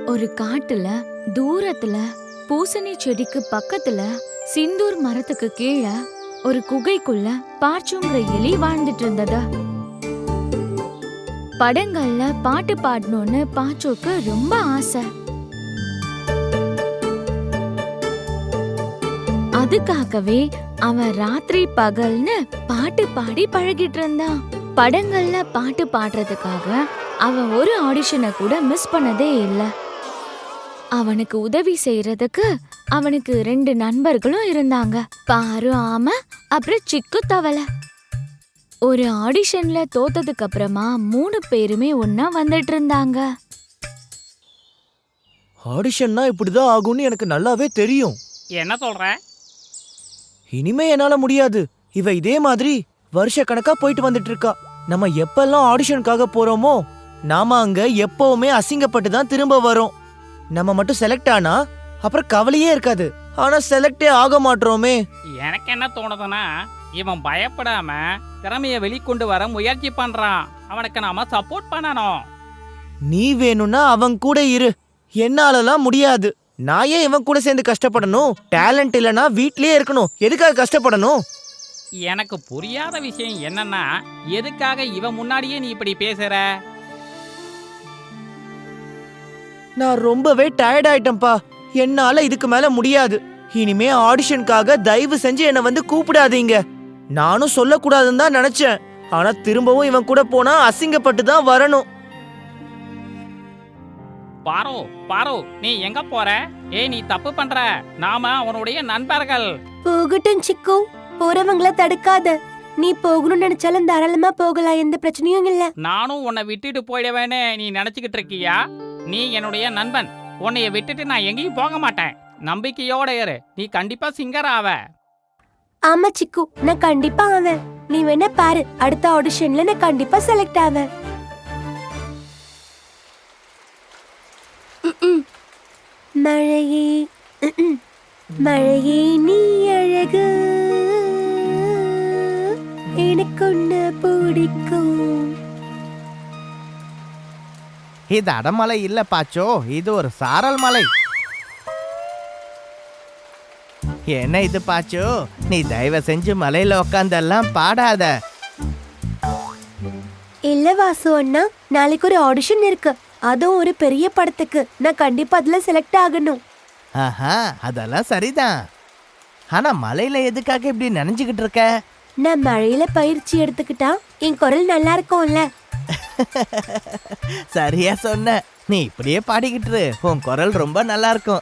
ஒரு காட்டுல தூரத்துல பூசணி செடிக்கு பக்கத்துல சிந்தூர் மரத்துக்கு கீழே ஒரு குகைக்குள்ள பாச்சுங்கிற எலி வாழ்ந்துட்டு இருந்தது. படங்கள்ல பாட்டு பாடணும்னு பாச்சுக்கு ரொம்ப ஆசை. அதுக்காகவே அவன் ராத்திரி பகல்னு பாட்டு பாடி பழகிட்டு இருந்தான். படங்கள்ல பாட்டு பாடுறதுக்காக அவன் ஒரு ஆடிஷனை கூட மிஸ் பண்ணதே இல்ல. அவனுக்கு உதவி செய்யறதுக்கு அவனுக்கு 2 நண்பர்களும் இருந்தாங்க, பாரு ஆமை அப்புறம் சிக்கு தவளை. ஒரு ஆடிஷன்ல தோத்ததுக்கு அப்புறமா 3 பேருமே ஒன்னா வந்துட்டு இருந்தாங்க. ஆடிஷன்னா இப்படிதான் ஆகும்னு எனக்கு நல்லாவே தெரியும். என்ன சொல்ற? இனிமே என்னால முடியாது. இவ இதே மாதிரி வருஷ கணக்கா போயிட்டு வந்துட்டு இருக்கா. நம்ம எப்பெல்லாம் ஆடிஷனுக்காக போறோமோ நாம அங்க எப்பவுமே அசிங்கப்பட்டு தான் திரும்ப வரோம். நம்ம மட்டும் செலக்ட் ஆனா அப்புறம் கவலையே இருக்காது. ஆனா செலக்டே ஆக மாட்டோமே. எனக்கு என்ன தோணுதுன்னா, இவன் பயப்படாம திறமைய வெளிக்கொண்டு வர முயற்சி பண்றான். அவனுக்கு நாம சப்போர்ட் பண்ணணும். நீ வேணும்னா அவன் கூட இரு, என்னாலலாம் முடியாது. நான் ஏன் இவன் கூட சேர்ந்து கஷ்டப்படணும்? டேலண்ட் இல்லனா வீட்லயே இருக்கணும், எதுக்காக கஷ்டப்படணும்? எனக்கு புரியாத விஷயம் என்னன்னா, எதுக்காக இவன் முன்னாடியே நீ இப்படி பேசுற? நான் ரொம்பவே டயர்ட் ஆயிட்டேன்பா. என்னால இதுக்கு மேல முடியாது. இனிமே ஆடிஷனுக்காக தயவு செஞ்சு என்ன வந்து கூப்பிடாதீங்க. நானும் சொல்லக்கூடாதுன்னு தான் நினைச்சேன். ஆனா திரும்பவும் இவன் கூட போனா அசிங்கப்பட்டு தான் வரணும். பாரு பாரு, நீ எங்க போற? நீ தப்பு பண்ற. நாம அவனுடைய நண்பர்கள். போகட்டும் சிக்கு, போறவங்கள தடுக்காத. நீ போகணும்னு நினைச்சாலும் தாராளமா போகலாம், எந்த பிரச்சனையும் இல்ல. நானும் உன்னை விட்டுட்டு போயிடுவேன்னு நீ நினைச்சுக்கிட்டு இருக்கியா? நீ என்னுடைய நண்பன். உன்னைய விட்டுட்டு நான் எங்கேயும் போக மாட்டேன். நம்பிக்கையோட இரு, நீ கண்டிப்பா சிங்கர் ஆவ. ஆமா சிக்கு, நான் கண்டிப்பா ஆவேன். நீ வேணா பாரு, அடுத்த ஆடிஷன்ல நான் கண்டிப்பா செலக்ட் ஆவேன். மழையே மழையே நீ அழகு, எனக்கு ஒண்ணு பிடிக்கும். இது அடமலை இல்ல பாச்சோ, இது ஒரு சாரல் மலை. என்ன இது பாச்சோ, நீ தயவு செஞ்சு மலையில உட்காந்தெல்லாம் பாடாத. இல்ல வாசு அண்ணா, நாளைக்கு ஒரு ஆடிஷன் இருக்கு, அதுவும் ஒரு பெரிய படத்துக்கு. நான் கண்டிப்பா அதுல செலக்ட் ஆகணும். ஆஹா, அதெல்லாம் சரிதான். ஆனா மலையில எதுக்காக இப்படி நினைஞ்சுக்கிட்டு இருக்க? நான் மழையில பயிற்சி எடுத்துக்கிட்டா என் குரல் நல்லா இருக்கும்ல. சரியா சொன்ன. நீ இப்படியே பாடிக்கிட்டு இரு, உன் குரல் ரொம்ப நல்லா இருக்கும்.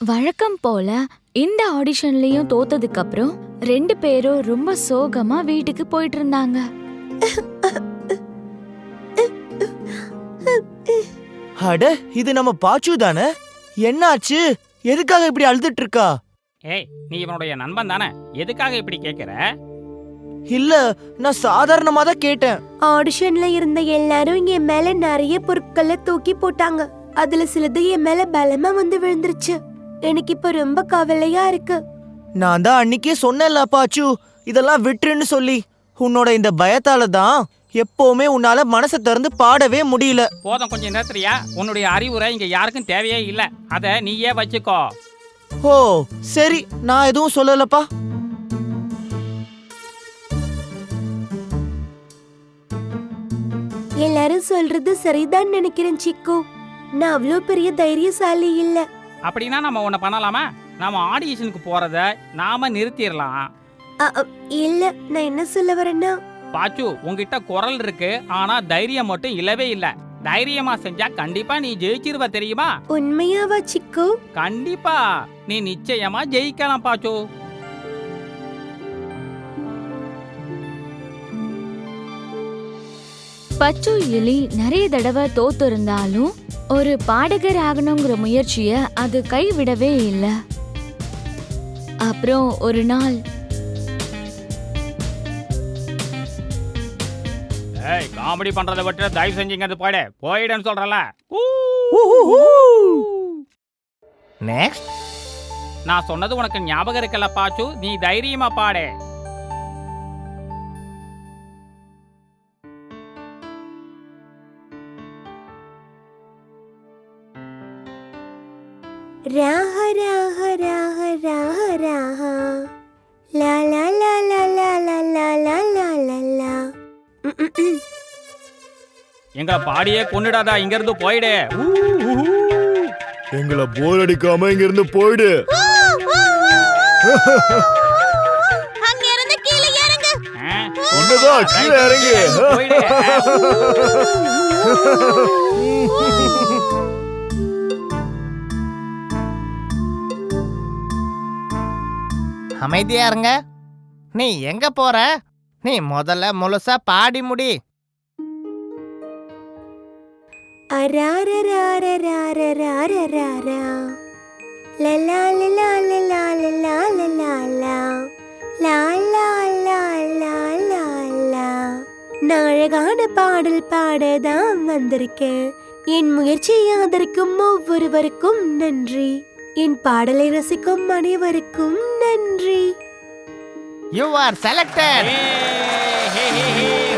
வழக்கம் போல இந்த ஆடிஷன்லயும் தோத்ததுக்கு அப்புறம் 2 பேரும் ரொம்ப சோகமா வீட்டுக்கு போயிட்டு இருந்தாங்க. அட, இது நம்ம பாச்சு தானே? என்னாச்சு? எதுக்காக இப்படி அழுதுட்டு இருக்கா? நீ இவனுடைய நண்பன் தானே, எதுக்காக இப்படி கேக்குற? இல்ல, நான் சாதாரணமா தான் கேட்டேன். ஆடிஷன்ல இருந்த எல்லாரும் என் மேல நிறைய பொருட்களை தூக்கி போட்டாங்க. அதுல சிலது என் மேல பலமா வந்து விழுந்துருச்சு. எனக்கு இப்ப ரொம்ப கவலையா இருக்கு. நான் தான் அன்னைக்கே சொன்னேன்ல பாச்சு, இதெல்லாம் விட்டுருன்னு சொல்லி. உன்னோட இந்த பயத்தால தான் எப்பவுமே உன்னால மனசை திறந்து பாடவே முடியல. போதும், கொஞ்சம் நிறுத்துறியா? உன்னுடைய அறிவுரை இங்க யாருக்கும் தேவையே இல்ல. அத நீயே வச்சுக்கோ. ஓ சரி, நான் எதுவும் சொல்லலப்பா. எல்லாரும் சொல்றது சரிதான் நினைக்கிறேன் சிக்கு. நான் அவ்வளவு பெரிய தைரியசாலி இல்ல. அப்படின்னா நம்ம ஒண்ணு பண்ணலாமா? நாம ஆடிஷனுக்கு போறத நாம நிறுத்திடலாம். இல்ல, நான் என்ன சொல்ல வரேன்னா, பாச்சு, உன்கிட்ட குரல் இருக்கு, ஆனா தைரியம் மட்டும் இல்லவே இல்ல. தைரியமா செஞ்சா கண்டிப்பா நீ ஜெயிச்சிருவ, தெரியுமா? உண்மையாவா சிக்கு? கண்டிப்பா நீ நிச்சயமா ஜெயிக்கலாம் பாச்சு. பச்சு எலி நிறைய தடவை தோத்து இருந்தாலும் ஒரு பாடகர் ஆகணுங்கிற முயற்சிய அது கைவிடவே இல்ல. அப்புறம் ஒரு நாள், காமெடி பண்றதை விட்டு தயவு செஞ்சீங்க போயிடுன்னு சொல்றல. நெக்ஸ்ட். நான் சொன்னது உனக்கு ஞாபகம் இருக்கல பாச்சு, நீ தைரியமா பாடு. ராஹ ராஹ ராஹ ராஹ ராஹ லா லா லா லா லா லா லா லா லா லா லா. எங்களை பாடியே கொண்டுடாதா, இங்க இருந்து போயிடு. எங்களை போர் அடிக்காம இங்க இருந்து போயிடு. அங்க இருந்து கீழே இறங்கு. ஒண்ணுதான் கீழே இறங்கு. போயிடு. அமைதியா இருங்க. நீ எங்க போற? நீ முதல்ல முழுசா பாடி முடி. அரார ரார ரார ரார ராரா லலா லலா லலா லலா லலா லா லா லா லா லா லா லா. நான் அழகான பாடல் பாடதான் வந்திருக்கேன். என் முயற்சியை ஆதரிக்கும் ஒவ்வொருவருக்கும் நன்றி. என் பாடலை ரசிக்கும் அனைவருக்கும் நன்றி. You are selected. Hey, hey, hey, hey.